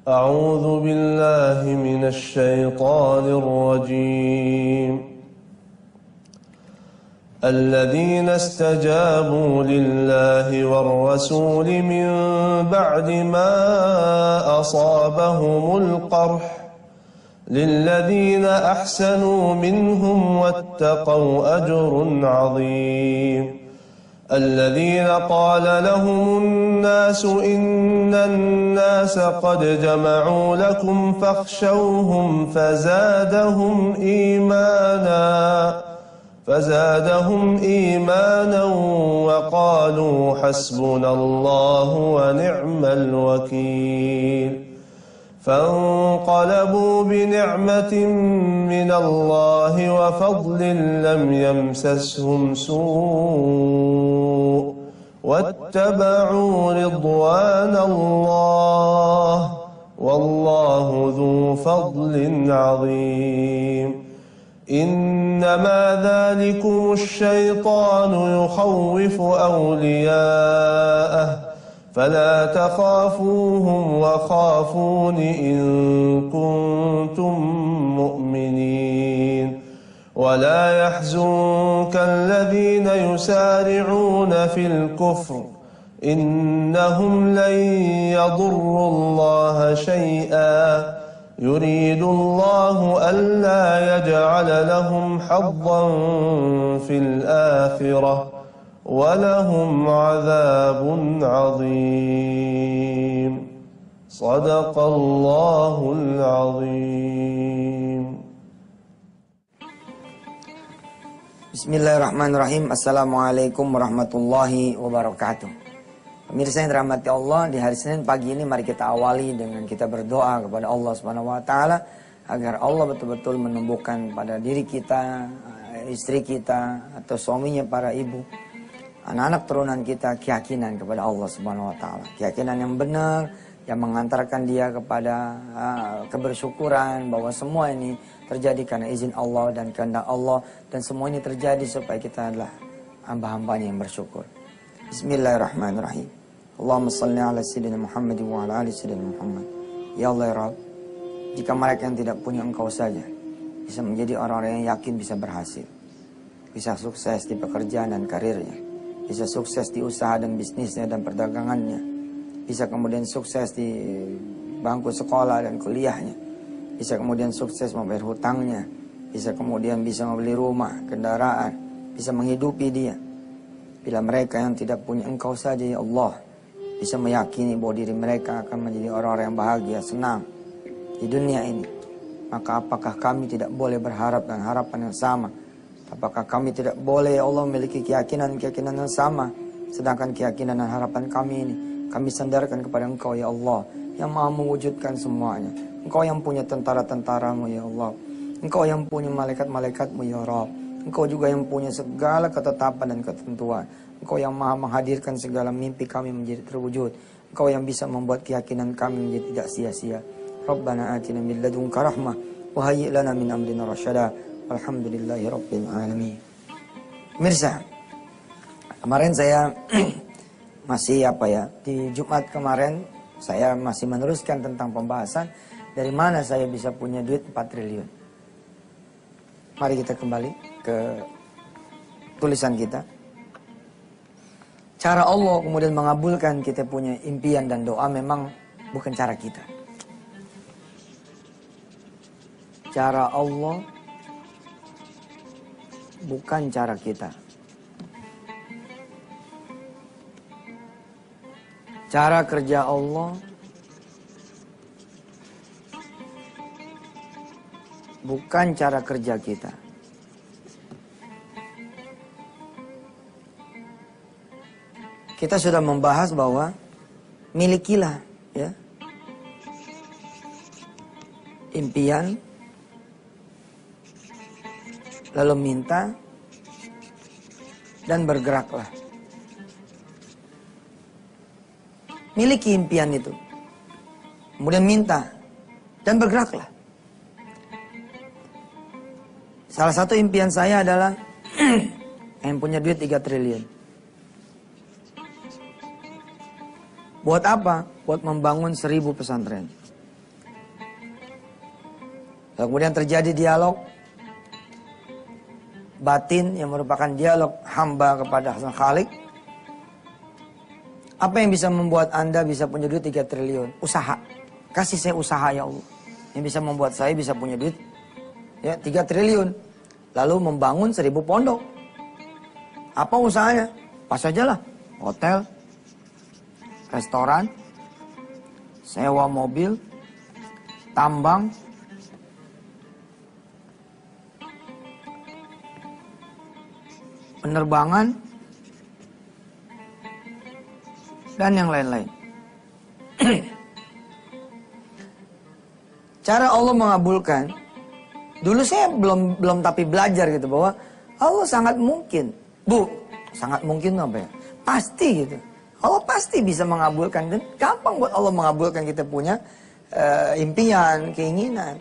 أعوذ بالله من الشيطان الرجيم الذين استجابوا لله والرسول من بعد ما أصابهم القرح للذين أحسنوا منهم واتقوا أجر عظيم الذين قال لهم الناس إن الناس قد جمعوا لكم فاخشوهم فزادهم إيمانا وقالوا حسبنا الله ونعم الوكيل فانقلبوا بنعمة من الله وفضل لم يمسسهم سوء واتبعوا رضوان الله والله ذو فضل عظيم إنما ذلكم الشيطان يخوف أولياءه فلا تخافوهم وخافون إن كنتم مؤمنين ولا يحزنك الذين يسارعون في الكفر إنهم لن يضروا الله شيئا يريد الله ألا يجعل لهم حظا في الآخرة ولهم عذاب عظيم صدق الله العظيم. Bismillahirrahmanirrahim. Assalamualaikum warahmatullahi wabarakatuh. Pemirsa yang dirahmati Allah, di hari Senin pagi ini mari kita awali dengan kita berdoa kepada Allah Subhanahu wa taala agar Allah betul-betul menumbuhkan pada diri kita, istri kita atau suaminya, para ibu, anak-anak turunan kita keyakinan kepada Allah Subhanahu wa taala. Keyakinan yang benar yang mengantarkan dia kepada kebersyukuran bahwa semua ini terjadi karena izin Allah dan kehendak Allah, dan semua ini terjadi supaya kita adalah hamba-hambanya yang bersyukur. Bismillahirrahmanirrahim. Allahumma salli ala sayyidina Muhammad wa ala ali sayyidina Muhammad. Ya Allah ya Rabb, jika mereka yang tidak punya Engkau saja bisa menjadi orang-orang yang yakin bisa berhasil, bisa sukses di pekerjaan dan karirnya, bisa sukses di usaha dan bisnisnya dan perdagangannya, bisa kemudian sukses di bangku sekolah dan kuliahnya, bisa kemudian sukses membayar hutangnya, bisa kemudian bisa membeli rumah, kendaraan, bisa menghidupi dia. Bila mereka yang tidak punya Engkau saja ya Allah bisa meyakini bahwa diri mereka akan menjadi orang-orang yang bahagia, senang di dunia ini, maka apakah kami tidak boleh berharap dengan harapan yang sama? Apakah kami tidak boleh ya Allah memiliki keyakinan-keyakinan yang sama? Sedangkan keyakinan dan harapan kami ini kami sandarkan kepada Engkau ya Allah yang maha mewujudkan semuanya. Engkau yang punya tentara-tentaramu ya Allah. Engkau yang punya malaikat-malaikatmu ya Rabb. Engkau juga yang punya segala ketetapan dan ketentuan. Engkau yang maha menghadirkan segala mimpi kami menjadi terwujud. Engkau yang bisa membuat keyakinan kami menjadi tidak sia-sia. Rabbana atina min ladunka rahmah wa hayyi' lana min amrina rasyada. Alhamdulillahi rabbil alamin. Pemirsa, kemarin saya di Jumat kemarin saya masih meneruskan tentang pembahasan dari mana saya bisa punya duit 4 triliun. Mari kita kembali ke tulisan kita. Cara Allah kemudian mengabulkan kita punya impian dan doa memang bukan cara kita. Cara Allah bukan cara kita. Cara kerja Allah bukan cara kerja kita. Kita sudah membahas bahwa milikilah ya impian, lalu minta dan bergeraklah. Miliki impian itu, kemudian minta dan bergeraklah. Salah satu impian saya adalah yang punya duit 3 triliun. Buat apa? Buat membangun 1000 pesantren. Kemudian terjadi dialog batin yang merupakan dialog hamba kepada Sang Khalik. Apa yang bisa membuat Anda bisa punya duit 3 triliun? Usaha. Kasih saya usaha ya Allah. Yang bisa membuat saya bisa punya duit ya 3 triliun. Lalu membangun 1000 pondok. Apa usahanya? Pas aja lah. Hotel, restoran, sewa mobil, tambang, penerbangan, dan yang lain-lain. Cara Allah mengabulkan, dulu saya belum tapi belajar gitu bahwa Allah sangat mungkin, sangat mungkin apa ya? Pasti gitu. Allah pasti bisa mengabulkan, dan gampang buat Allah mengabulkan kita punya impian, keinginan.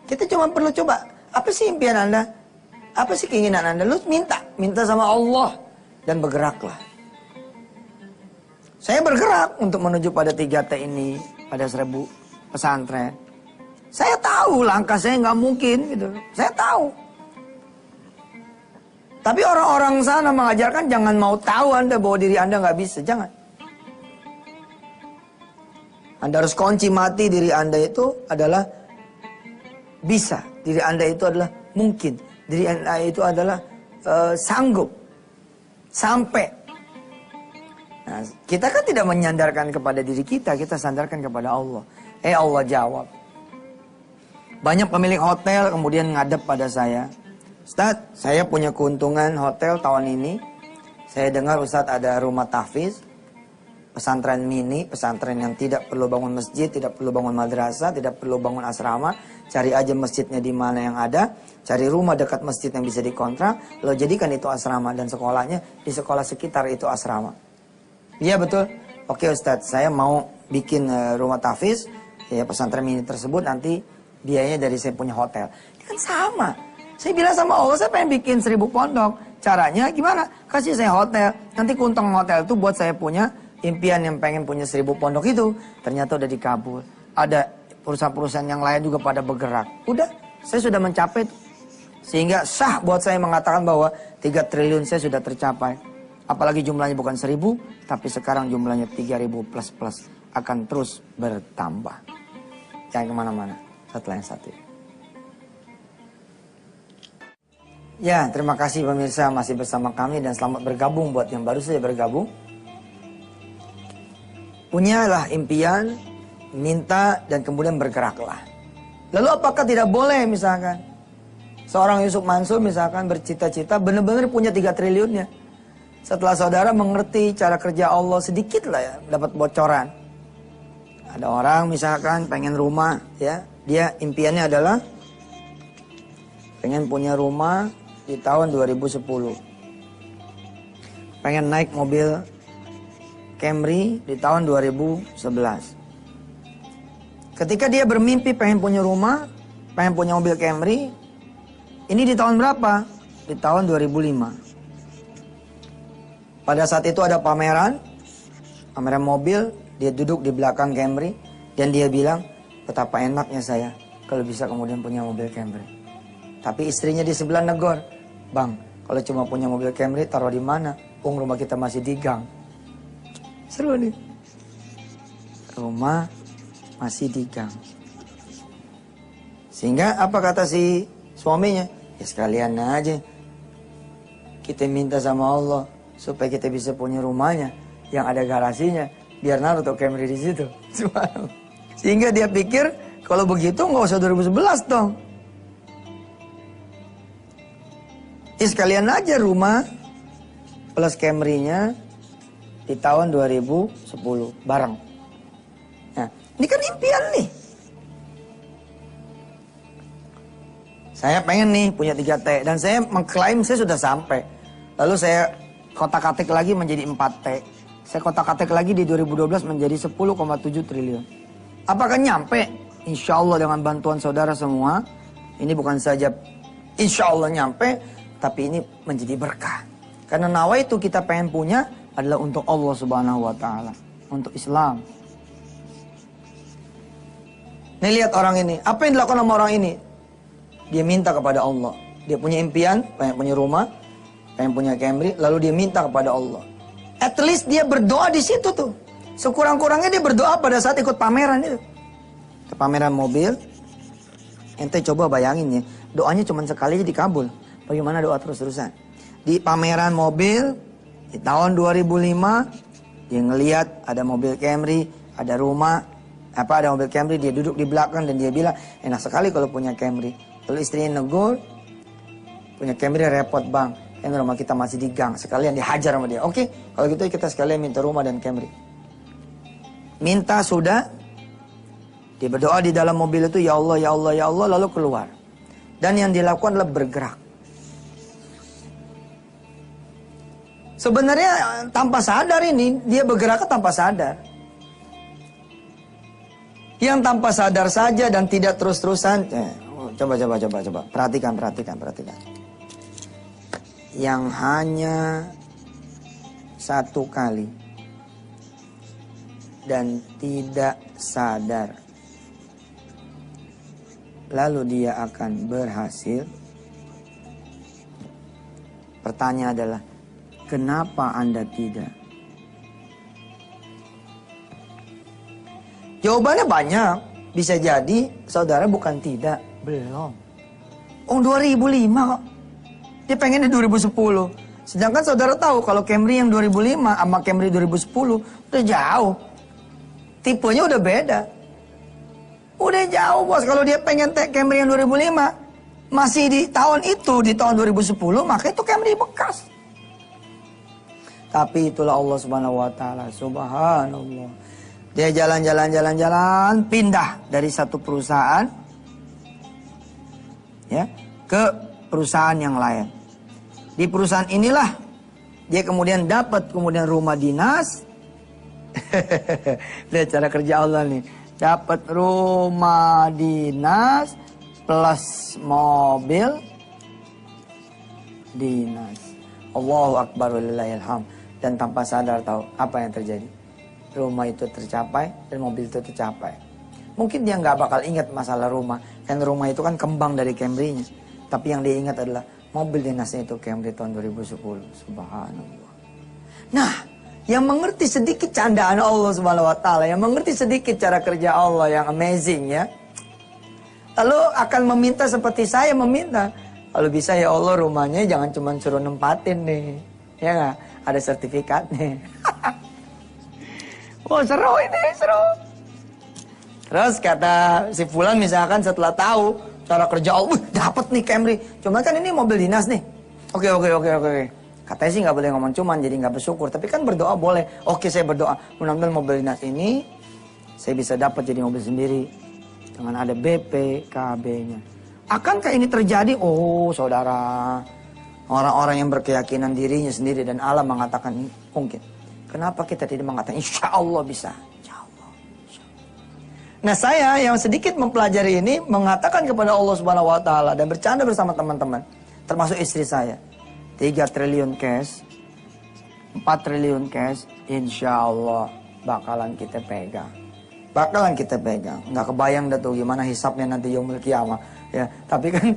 Kita cuma perlu coba, apa sih impian Anda? Apa sih keinginan Anda? Lu minta sama Allah dan bergeraklah. Saya bergerak untuk menuju pada 3T ini, pada 1000 pesantren. Saya tahu langkah saya nggak mungkin gitu. Saya tahu. Tapi orang-orang sana mengajarkan jangan mau tahu Anda bahwa diri Anda nggak bisa. Jangan. Anda harus kunci mati diri Anda itu adalah bisa. Diri Anda itu adalah mungkin. Diri Anda itu adalah sanggup. Sampai. Nah, kita kan tidak menyandarkan kepada diri kita sandarkan kepada Allah. Allah jawab. Banyak pemilik hotel kemudian ngadep pada saya. Ustaz, saya punya keuntungan hotel tahun ini. Saya dengar Ustaz ada rumah tahfiz, pesantren mini, pesantren yang tidak perlu bangun masjid, tidak perlu bangun madrasah, tidak perlu bangun asrama. Cari aja masjidnya di mana yang ada, cari rumah dekat masjid yang bisa dikontrak, lo jadikan itu asrama dan sekolahnya di sekolah sekitar itu asrama. Iya betul. Oke Ustadz, saya mau bikin rumah tahfiz, ya pesantren mini tersebut nanti biayanya dari saya punya hotel. Ini kan sama. Saya bilang sama Allah, saya pengen bikin 1000 pondok. Caranya gimana? Kasih saya hotel. Nanti keuntungan hotel itu buat saya punya impian yang pengen punya 1000 pondok itu. Ternyata udah dikabul. Ada perusahaan-perusahaan yang lain juga pada bergerak. Udah, saya sudah mencapai itu. Sehingga sah buat saya mengatakan bahwa 3 triliun saya sudah tercapai. Apalagi jumlahnya bukan 1000, tapi sekarang jumlahnya 3000 plus akan terus bertambah. Jangan kemana-mana, setelah yang satu. Ya, terima kasih pemirsa masih bersama kami dan selamat bergabung buat yang baru saja bergabung. Punyalah impian, minta dan kemudian bergeraklah. Lalu apakah tidak boleh misalkan seorang Yusuf Mansur misalkan bercita-cita benar-benar punya 3 triliunnya. Setelah saudara mengerti cara kerja Allah sedikit lah ya, dapat bocoran. Ada orang misalkan pengen rumah ya, dia impiannya adalah pengen punya rumah di tahun 2010. Pengen naik mobil Camry di tahun 2011. Ketika dia bermimpi pengen punya rumah, pengen punya mobil Camry, ini di tahun berapa? Di tahun 2005. Pada saat itu ada pameran mobil, dia duduk di belakang Camry, dan dia bilang, betapa enaknya saya kalau bisa kemudian punya mobil Camry. Tapi istrinya di sebelah negor, Bang, kalau cuma punya mobil Camry taruh di mana? Rumah kita masih di gang. Seru nih. Rumah masih di gang. Sehingga apa kata si suaminya? Ya sekalian aja kita minta sama Allah supaya kita bisa punya rumahnya yang ada garasinya, biar naruh tuh Camry di situ. Sehingga dia pikir kalau begitu nggak usah 2011 dong. Ya sekalian aja rumah plus Camry-nya di tahun 2010 bareng. Nah, ini kan impian nih. Saya pengen nih punya 3T dan saya mengklaim saya sudah sampai. Lalu saya kotak-katik lagi menjadi 4T. Saya kotak-katik lagi di 2012 menjadi 10,7 triliun. Apakah nyampe? Insya Allah dengan bantuan saudara semua. Ini bukan saja insya Allah nyampe, tapi ini menjadi berkah. Karena nawaitu kita pengen punya adalah untuk Allah Subhanahu wa Ta'ala, untuk Islam. Nih lihat orang ini, apa yang dilakukan sama orang ini? Dia minta kepada Allah. Dia punya impian, pengen punya rumah, pengen punya Camry, lalu dia minta kepada Allah. At least dia berdoa di situ tuh. Sekurang-kurangnya dia berdoa pada saat ikut pameran itu. Pameran mobil. Ente coba bayangin ya, doanya cuma sekali aja dikabul. Bagaimana doa terus-terusan? Di pameran mobil, di tahun 2005, dia ngelihat ada mobil Camry, ada rumah, ada mobil Camry, dia duduk di belakang dan dia bilang, enak sekali kalau punya Camry. Lalu istrinya negur, punya Camry repot bang, kan rumah kita masih di gang, sekalian dihajar sama dia. Oke, kalau gitu kita sekalian minta rumah dan Camry. Minta sudah. Dia berdoa di dalam mobil itu, ya Allah, ya Allah, ya Allah, lalu keluar. Dan yang dilakukan adalah bergerak. Sebenarnya tanpa sadar ini, dia bergerak tanpa sadar. Yang tanpa sadar saja dan tidak terus-terusan. Coba. Perhatikan. Yang hanya satu kali. Dan tidak sadar. Lalu dia akan berhasil. Pertanyaan adalah, kenapa Anda tidak? Jawabannya banyak. Bisa jadi saudara bukan tidak, belum. 2005 kok. Dia pengennya 2010. Sedangkan saudara tahu kalau Camry yang 2005 sama Camry 2010 udah jauh. Tipenya udah beda. Udah jauh bos, kalau dia pengen Camry yang 2005 masih di tahun itu, di tahun 2010, maka itu Camry bekas. Tapi itulah Allah Subhanahu wa taala, subhanallah. Dia jalan, pindah dari satu perusahaan ya ke perusahaan yang lain. Di perusahaan inilah dia kemudian dapat rumah dinas. Lihat cara kerja Allah nih. Dapat rumah dinas plus mobil dinas. Allahu Akbar walillahilham. Dan tanpa sadar tahu apa yang terjadi. Rumah itu tercapai dan mobil itu tercapai. Mungkin dia nggak bakal ingat masalah rumah. Kan rumah itu kan kembang dari Camry-nya. Tapi yang dia ingat adalah mobil dinasnya itu Camry tahun 2010. Subhanallah. Nah, yang mengerti sedikit candaan Allah Subhanahu wa taala, yang mengerti sedikit cara kerja Allah yang amazing ya. Lalu akan meminta seperti saya meminta. Kalau bisa ya Allah rumahnya jangan cuma suruh nempatin nih. Ya nggak? Ada sertifikatnya. Wah seru ini, seru. Terus kata si Fulan misalkan setelah tahu cara kerja Allah, dapat nih Camry. Cuma kan ini mobil dinas nih. Oke. Katanya sih nggak boleh ngomong cuman, jadi nggak bersyukur. Tapi kan berdoa boleh. Oke, saya berdoa. Mudah-mudahan mobil dinas ini saya bisa dapat jadi mobil sendiri dengan ada BPKB-nya. Akankah ini terjadi? Oh, saudara, orang-orang yang berkeyakinan dirinya sendiri dan Allah mengatakan mungkin. Kenapa kita tidak mengatakan insya Allah bisa? Insya Allah. Nah, saya yang sedikit mempelajari ini mengatakan kepada Allah Subhanahu Wa Taala dan bercanda bersama teman-teman, termasuk istri saya. 3 triliun cash, 4 triliun cash, insya Allah bakalan kita pegang. Nggak kebayang dah tuh gimana hisapnya nanti yaumul kiamah. Ya, tapi kan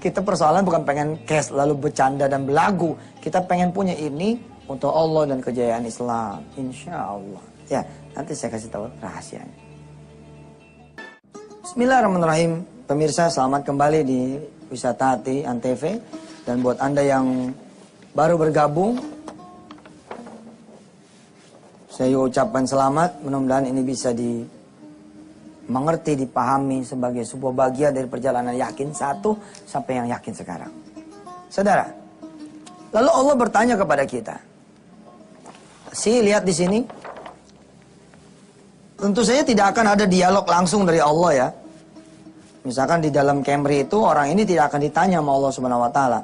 kita persoalan bukan pengen cash lalu bercanda dan belagu. Kita pengen punya ini untuk Allah dan kejayaan Islam, insya Allah. Ya, nanti saya kasih tahu rahasianya. Bismillahirrahmanirrahim. Pemirsa, selamat kembali di Wisata Hati Antv. Dan buat Anda yang baru bergabung, saya ucapkan selamat. Mudah-mudahan ini bisa dimengerti, dipahami sebagai sebuah bagian dari perjalanan yakin satu sampai yang yakin sekarang. Saudara, lalu Allah bertanya kepada kita. Lihat di sini. Tentu saja tidak akan ada dialog langsung dari Allah ya. Misalkan di dalam Camry itu orang ini tidak akan ditanya sama Allah Subhanahu wa taala.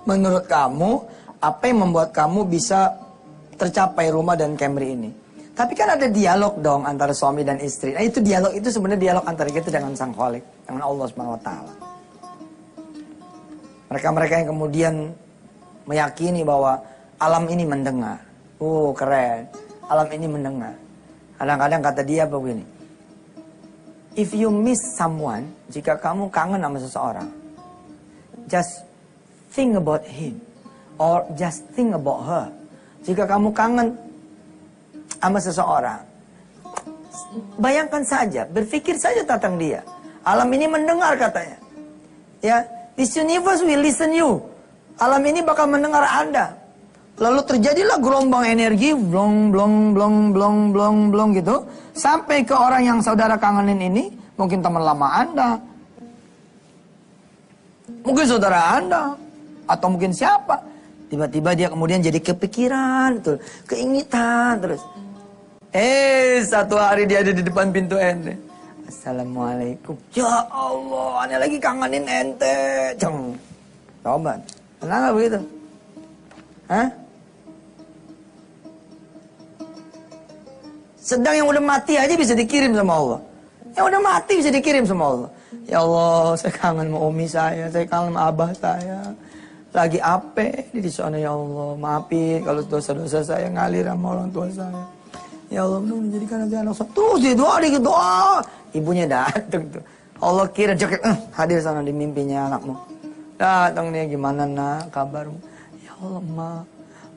Menurut kamu, apa yang membuat kamu bisa tercapai rumah dan Camry ini? Tapi kan ada dialog dong antara suami dan istri. Nah itu dialog itu sebenarnya dialog antara kita dengan Sang Khalik, dengan Allah Subhanahu wa taala. Mereka-mereka yang kemudian meyakini bahwa alam ini mendengar. Keren. Alam ini mendengar. Kadang-kadang kata dia begini. if you miss someone, jika kamu kangen sama seseorang, just think about him or just think about her. Jika kamu kangen sama seseorang, bayangkan saja, berpikir saja tentang dia. Alam ini mendengar katanya. Ya, this universe will listen you. Alam ini bakal mendengar Anda. Lalu terjadilah gelombang energi, blong, blong, blong, blong, blong, blong gitu. Sampai ke orang yang saudara kangenin ini, mungkin teman lama Anda. Mungkin saudara Anda. Atau mungkin siapa. Tiba-tiba dia kemudian jadi kepikiran, tuh, keingitan terus. Satu hari dia ada di depan pintu ente. Assalamualaikum. Ya Allah, ane lagi kangenin ente. Ceng. Coba, tenang gak begitu? Hah? Sedang yang udah mati aja bisa dikirim sama Allah. Yang udah mati bisa dikirim sama Allah. Ya Allah, saya kangen sama umi saya kangen sama abah saya. Lagi ape di sana ya Allah. Maafin kalau dosa-dosa saya ngalir sama orang tua saya. Ya Allah, menjadikan nanti anak saya. Terus dia doa. Ibunya datang tuh. Allah kira jaket, hadir sana di mimpinya anakmu. Datang nih, gimana nak kabarmu? Ya Allah,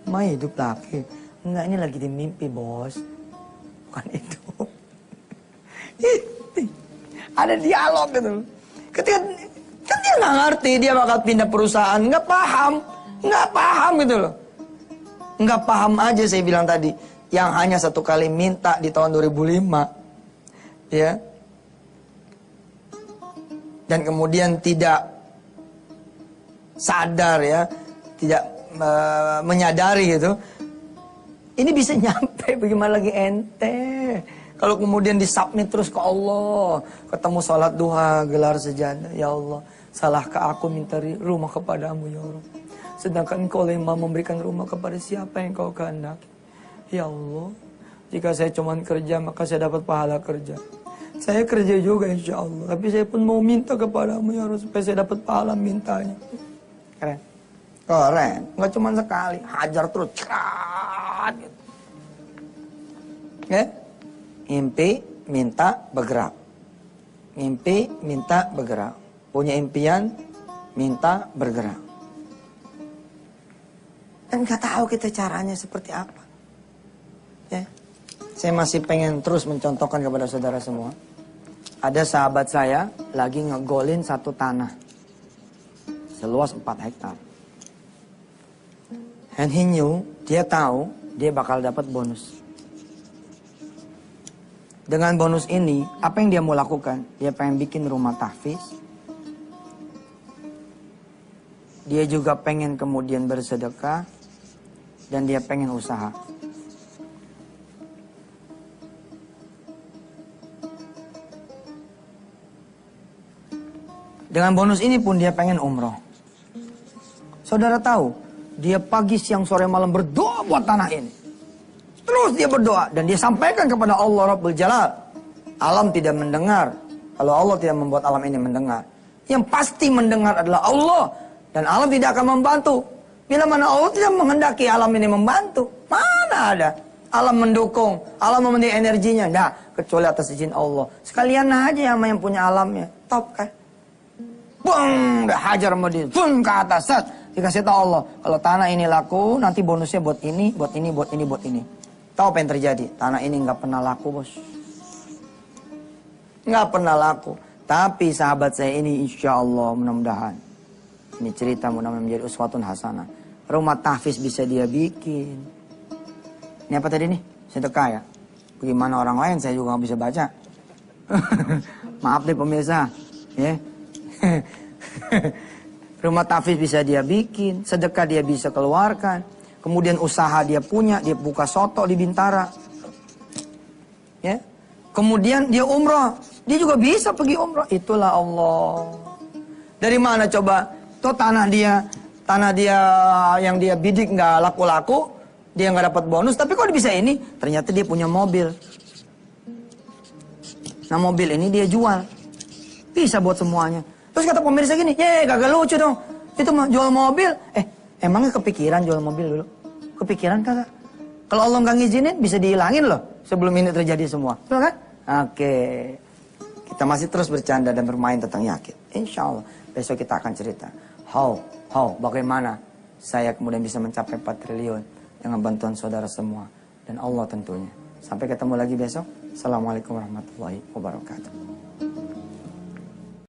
ma hidup lagi. Enggak, ini lagi di mimpi bos. Bukan itu. Ada dialog gitu. Ketika kan dia nggak ngerti, dia bakal pindah perusahaan, nggak paham gitu loh. Nggak paham aja saya bilang tadi. Yang hanya satu kali minta di tahun 2005, ya. Dan kemudian tidak sadar ya, tidak menyadari gitu. Ini bisa nyampe bagaimana lagi ente. Kalau kemudian disubmit terus ke Allah. Ketemu sholat duha, gelar sejadah. Ya Allah, salahkah aku minta rumah kepadamu ya Allah. Sedangkan engkau yang memberikan rumah kepada siapa yang kau kehendaki. Ya Allah, jika saya cuma kerja maka saya dapat pahala kerja. Saya kerja juga insya Allah. Tapi saya pun mau minta kepadamu ya Allah. Supaya saya dapat pahala mintanya. Keren. Keren. Nggak cuma sekali. Hajar terus. Cerat. Ya? Mimpi, minta, bergerak. Mimpi, minta, bergerak. Punya impian, minta, bergerak. Dan nggak tahu kita caranya seperti apa. Ya. Saya masih pengen terus mencontohkan kepada saudara semua. Ada sahabat saya lagi ngegolin satu tanah. Seluas 4 hektar. And he knew, dia tahu, dia bakal dapat bonus. Dengan bonus ini, apa yang dia mau lakukan? Dia pengen bikin rumah tahfiz. Dia juga pengen kemudian bersedekah. Dan dia pengen usaha. Dengan bonus ini pun dia pengen umroh. Saudara tahu, dia pagi, siang, sore, malam berdoa buat tanah ini. Terus dia berdoa dan dia sampaikan kepada Allah Rabbul Jalal. Alam tidak mendengar. Kalau Allah tidak membuat alam ini mendengar. Yang pasti mendengar adalah Allah. Dan alam tidak akan membantu. Bila mana Allah tidak menghendaki alam ini membantu. Mana ada. Alam mendukung. Alam memenuhi energinya. Nah, kecuali atas izin Allah. Sekalian aja sama yang punya alamnya. Top kan. Bung, udah hajar sama dia. Bung, ke atas. Set. Dikasih tahu Allah. Kalau tanah ini laku, nanti bonusnya buat ini, buat ini, buat ini, buat ini. Tahu apa yang terjadi? Tanah ini nggak pernah laku, bos. Nggak pernah laku. Tapi sahabat saya ini insya Allah mudah-mudahan. Ini cerita mudah-mudahan menjadi uswatun hasanah. Rumah tahfiz bisa dia bikin. Ini apa tadi nih? Sedekah ya? Bagaimana orang lain saya juga nggak bisa baca. Maaf deh pemirsa. Ya. Rumah tahfiz bisa dia bikin. Sedekah dia bisa keluarkan. Kemudian usaha dia punya, dia buka soto di Bintara. Ya. Kemudian dia umroh, dia juga bisa pergi umroh. Itulah Allah. Dari mana coba? Tuh tanah dia yang dia bidik nggak laku-laku, dia nggak dapat bonus. Tapi kok dia bisa ini? Ternyata dia punya mobil. Nah mobil ini dia jual, bisa buat semuanya. Terus kata pemirsa gini, kagak lucu dong. Itu mah jual mobil. Emangnya kepikiran jual mobil dulu? Kepikiran kagak? Kalau Allah nggak ngizinin bisa dihilangin loh sebelum ini terjadi semua. Betul kan? Oke. Kita masih terus bercanda dan bermain tentang yakin. Insya Allah besok kita akan cerita. Bagaimana saya kemudian bisa mencapai 4 triliun dengan bantuan saudara semua. Dan Allah tentunya. Sampai ketemu lagi besok. Assalamualaikum warahmatullahi wabarakatuh.